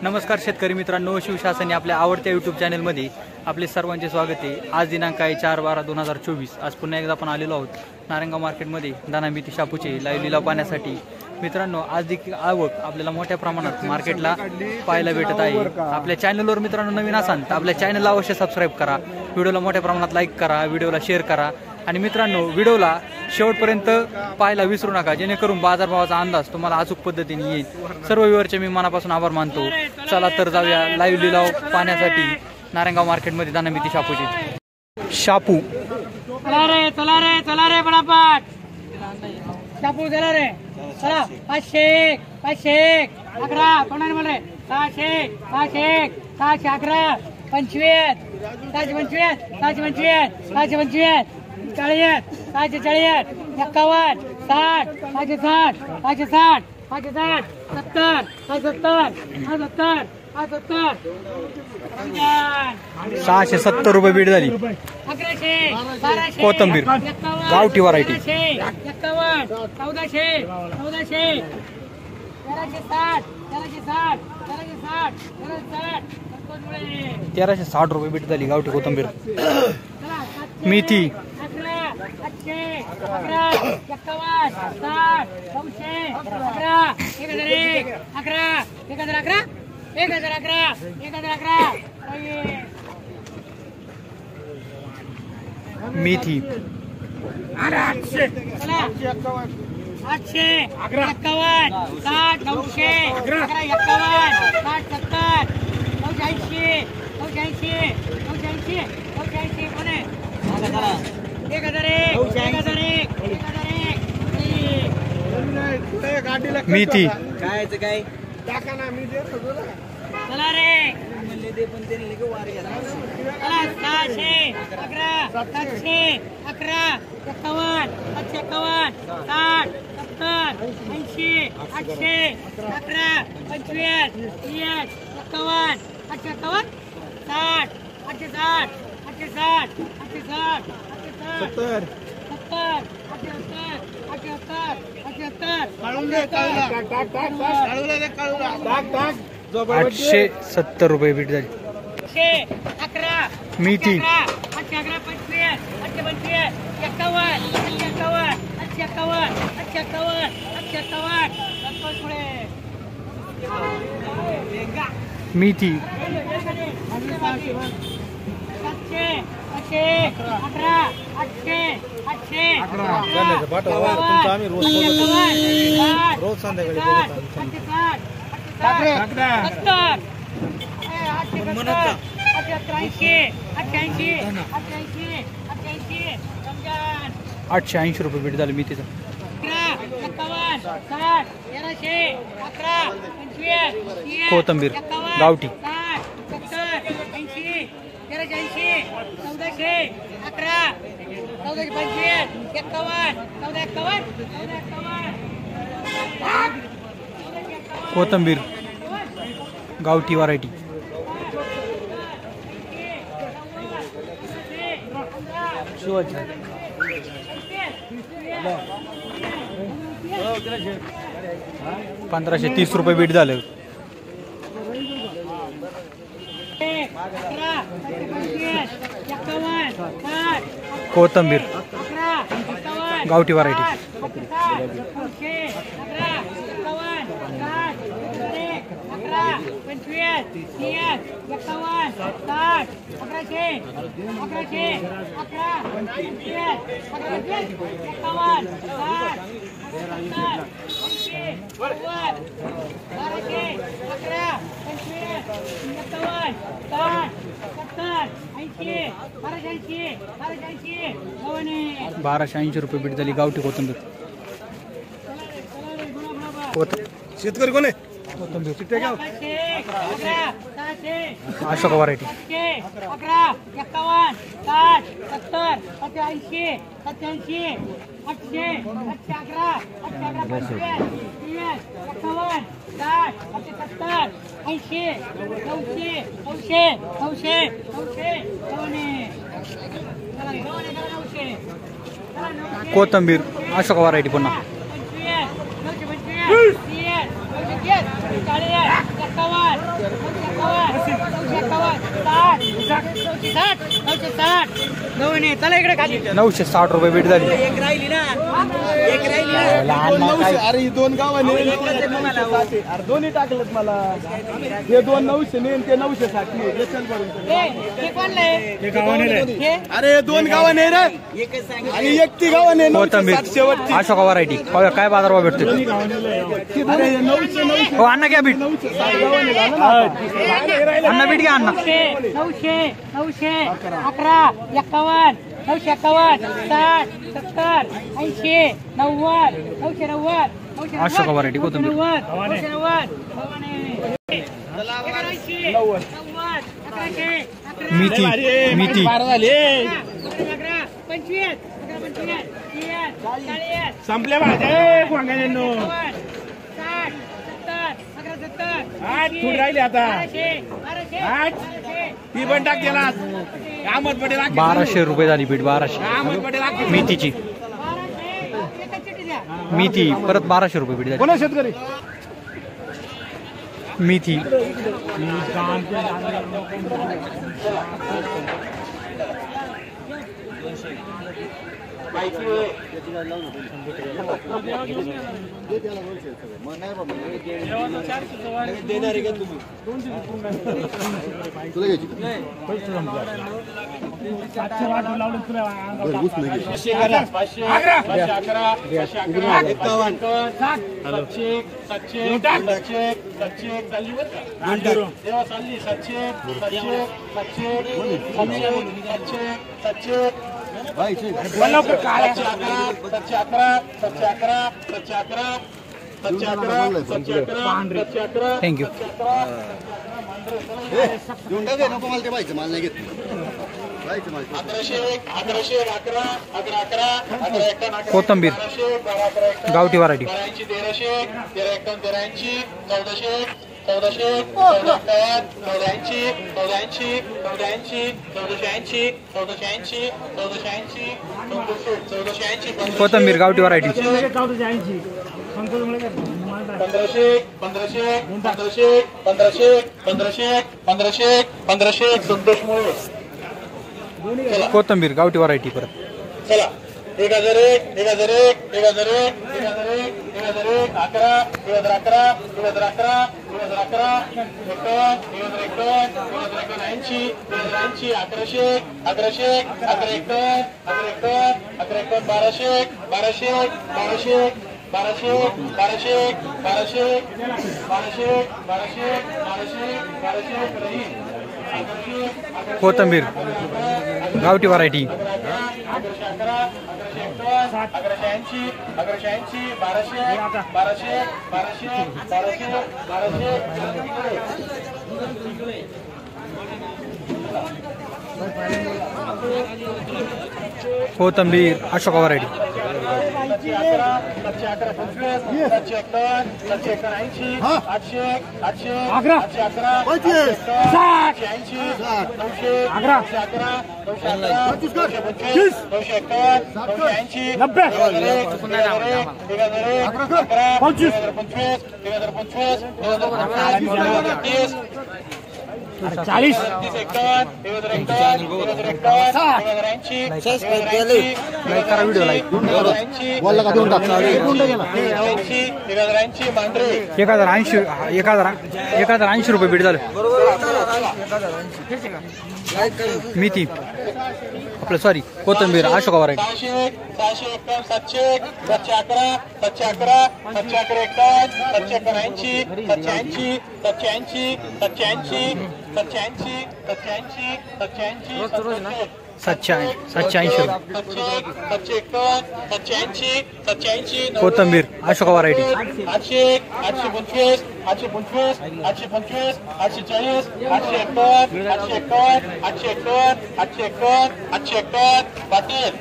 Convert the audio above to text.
नमस्कार शेतकरी मित्रांनो, शिवशासन आपल्या आवडत्या यूट्यूब चॅनलमध्ये आपले सर्वांचे स्वागत आहे। आज दिनांक आहे 4/12/2024। आज पुन्हा एकदा आपण आलेलो आहोत नारायणगाव मार्केटमध्ये दानामिती शापूचे लाईव्ह लिलाव पाहण्यासाठी। मित्रांनो, आज देखील आवक आपल्याला मोठ्या प्रमाणात मार्केटला पाहायला भेटत आहे। आपल्या चॅनलवर मित्रांनो नवीन असाल तर आपल्या चॅनलला अवश्य सबस्क्राईब करा, व्हिडिओला मोठ्या प्रमाणात लाईक करा, व्हिडिओला शेअर करा आणि मित्रांनो व्हिडिओला शेवटपर्यंत पाहायला विसरू नका, जेणेकरून बाजारभावाचा अंदाज तुम्हाला अचूक पद्धतीने येईल। सर्व व्ह्यूअरचे मी मनापासून आभार मानतो। चला तर जाऊया लाईव्ह लिलाव पाहण्यासाठी नारायणगाव मार्केटमध्ये दानामिती शापूचे। शापू चला रे पटापट शापू चला रे, चला 500 500 11 कोणाने बोल रे 600 600 611 25 625 625 625 40 640 51 60 660 660 660 70 670 670 670 रुपये बीड झाली। 1100 1200 कोथंबीर गावठी व्हरायटी 51 1400 1400 1360 रुपये बीट झाली गावठी कोथंबीर। मेथी 800 मेथी 800 800 51 60 900 11 51 60 70 980 980 980 980 कोणे 1001 मेथी काय चला रे चला 600 11 700 11 51 51 60 70 80 800 11 25 30 51 51 60 860 860 860 70 870 रुपये बीट झाली। 11 मेथी 11 25 25 51 51 मेथी रोज संध्याकाळी ₹880 रुपये बीट झाली मेथीचा। कोथंबीर गावठी 14 कोथंबीर गावठी व्हरायटी 1530 रुपये बीट झालं। कोथंबीर गावठी व्हरायटी 1280 रुपये बीट झाली गावठी कोथंबीर। शेतकरी कोण आहे? कोथंबीर अशोक व्हरायटी 11 51 60 70 80 87 800 811 811 80 900 कोथंबीर अशोक व्हरायटी पुन्हा 925 960 960 चला इकडे खाली 960 रुपये बीट झाली. एक राहिली ना एक राहिली ना अरे ही दोन गावाने अरे दोन्ही टाकलेत मला हे 2 900 ने ते 960 ने हे कोणलं आहे? अरे 2 गावाने रे आणि एक ती गावाने कोथंबीर 960 शेवटची. अशोका व्हरायटी पाहूया काय बाजारभाव भेटतो. अरे 900 हो अण्णा घ्या बीट. अण्णा बीट घ्या अण्णा. 900 900 11 51 951 60 70 80 90 990 अशोका व्हरायटी कोथंबीर. 990 मेथी मेथी 25 संपल्या भाज्या वांग्यानो 60 70 आठ थोडी राहिली आता 1200 ती पण टाक त्याला अहमद पटेल 1200 रुपये झाली बीट. 1200 अहमद पटेल मेथीची मेथी परत 1200 रुपये बीट झाली. कोणा शेतकरी मेथी देणार का तुम्ही तुला घ्यायची थँक्यू. नको मला ते पाहिजे मला नाही घेत कोथंबीर गावठी व्हरायटी 1480 कोथंबीर गावठी व्हरायटी 1500 संतोष मोळ कोथंबीर गावठी व्हरायटी परत चला 1001 1001 1001 1001 1001 11 2011 2011 2011 2081 2081 1180 1180 1200 1200 1200 कोथंबीर गावठी व्हरायटी 1180 कोथंबीर अशोका व्हरायटी 40 लाईक करा व्हिडिओ लाईक 1080 रुपये बीट झालं. मेथी आपलं सॉरी कोथंबीर अशोका व्हरायटी 780 कोथंबीर अशोका व्हरायटी 840 पाटील